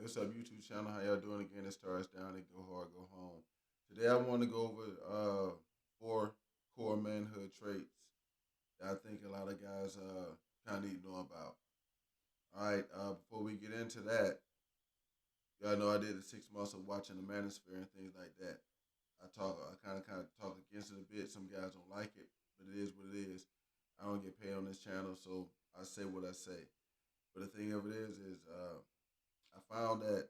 What's up, YouTube channel? How y'all doing again? It starts down and go hard, go home. Today I want to go over four core manhood traits that I think a lot of guys kind of need to know about. All right, before we get into that, y'all know I did the 6 months of watching the manosphere and things like that. I kind of talk against it a bit. Some guys don't like it, but it is what it is. I don't get paid on this channel, so I say what I say. But the thing of it is I found that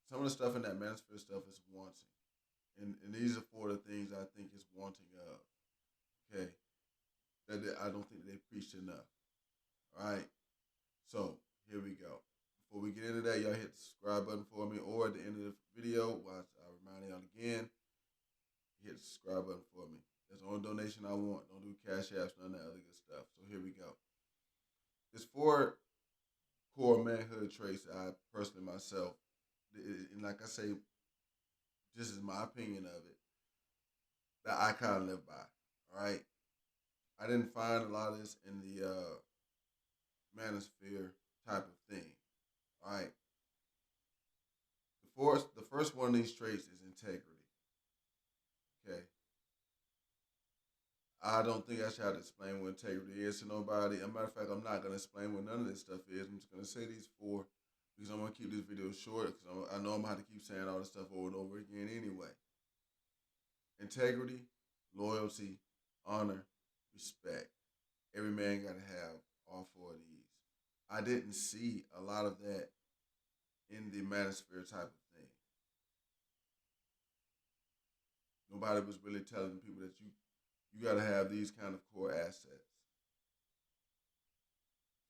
some of the stuff in that manosphere stuff is wanting. And these are four of the things I think is wanting of. Okay. I don't think they preached enough. All right. So here we go. Before we get into that, y'all hit the subscribe button for me, or at the end of the video, I remind y'all again, hit the subscribe button for me. That's the only donation I want. Don't do cash apps, none of that other good stuff. So here we go. There's four core manhood traits that I personally myself, and like I say, this is my opinion of it, that I kind of live by. All right. I didn't find a lot of this in the manosphere type of thing. All right. The first one of these traits is integrity. Okay. I don't think I should have to explain what integrity is to nobody. As a matter of fact, I'm not going to explain what none of this stuff is. I'm just going to say these four because I'm going to keep this video short because I know I'm going to have to keep saying all this stuff over and over again anyway. Integrity, loyalty, honor, respect. Every man got to have all four of these. I didn't see a lot of that in the manosphere type of thing. Nobody was really telling people that you got to have these kind of core assets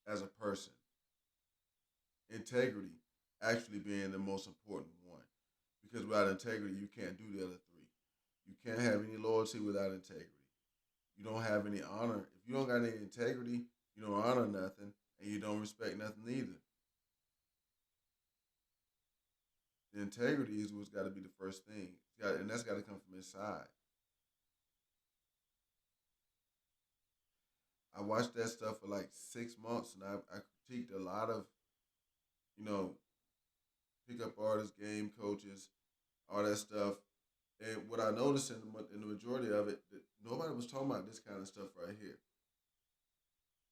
as a person. Integrity actually being the most important one, because without integrity, you can't do the other three. You can't have any loyalty without integrity. You don't have any honor. If you don't got any integrity, you don't honor nothing, and you don't respect nothing either. The integrity is what's got to be the first thing, and that's got to come from inside. I watched that stuff for like 6 months, and I critiqued a lot of, you know, pickup artists, game coaches, all that stuff. And what I noticed in the majority of it, that nobody was talking about this kind of stuff right here.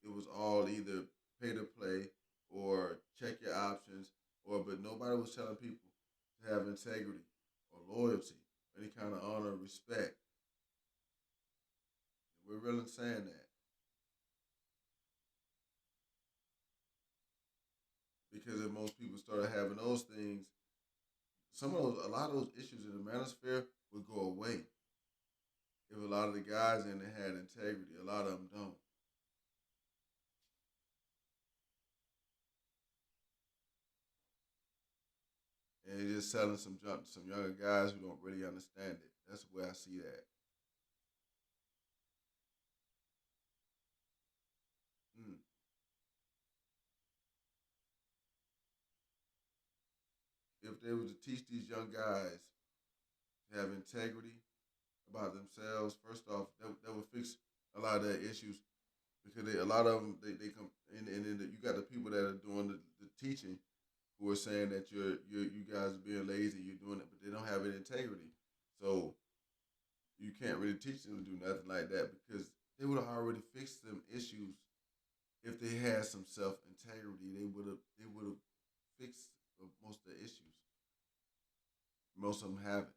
It was all either pay to play or check your options, but nobody was telling people to have integrity or loyalty, any kind of honor or respect. We're really saying that because if most people started having those things, a lot of those issues in the manosphere would go away. If a lot of the guys in there had integrity, a lot of them don't. And they're just selling some junk to some younger guys who don't really understand it. That's the way I see that. Mm. If they were to teach these young guys to have integrity about themselves, first off, that would fix a lot of their issues because a lot of them they come and then you got the people that are doing the teaching who are saying that you guys are being lazy, you're doing it, but they don't have any integrity. So you can't really teach them to do nothing like that because they would have already fixed them issues if they had some self integrity. They would have fixed most of the issues. Most of them haven't,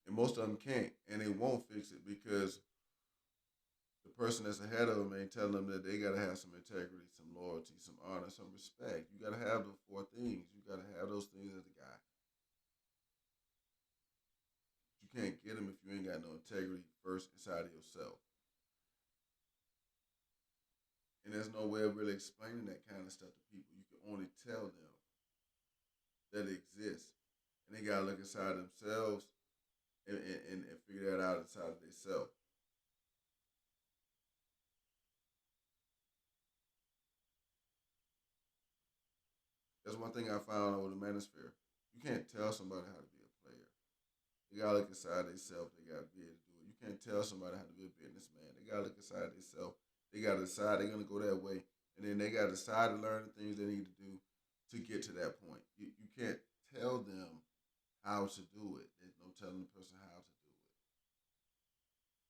and most of them can't, and they won't fix it because the person that's ahead of them ain't telling them that they gotta have some integrity, some loyalty, some honor, some respect. You gotta have the four things. You gotta have those things as a guy. You can't get them if you ain't got no integrity first inside of yourself. And there's no way of really explaining that kind of stuff to people. You can only tell them that it exists. And they gotta look inside themselves and figure that out inside of themselves. That's one thing I found over the manosphere. You can't tell somebody how to be a player. They gotta look inside themselves. They gotta be able to do it. You can't tell somebody how to be a businessman. They gotta look inside themselves They got to decide they're gonna go that way, and then they got to decide to learn the things they need to do to get to that point. You can't tell them how to do it. There's no telling the person how to do it.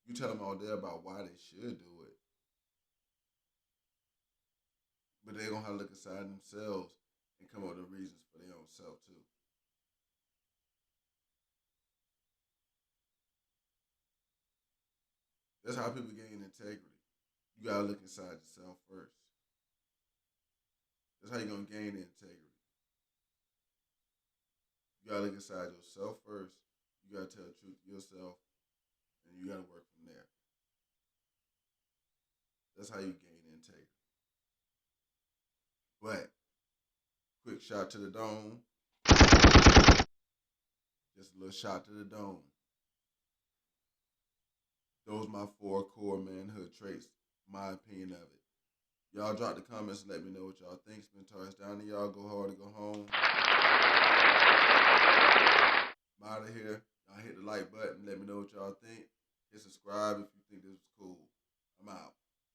You tell them all day about why they should do it, but they're gonna have to look inside themselves and come up with reasons for their own self too. That's how people gain integrity. You gotta look inside yourself first. That's how you're gonna gain integrity. You gotta look inside yourself first. You gotta tell the truth to yourself, and you gotta work from there. That's how you gain integrity. But quick shot to the dome. Just a little shot to the dome. Those my four core manhood traits. My opinion of it. Y'all drop the comments and let me know what y'all think. Spin toss down to y'all. Go hard or go home. I'm out of here. Y'all hit the like button. Let me know what y'all think. Hit subscribe if you think this was cool. I'm out.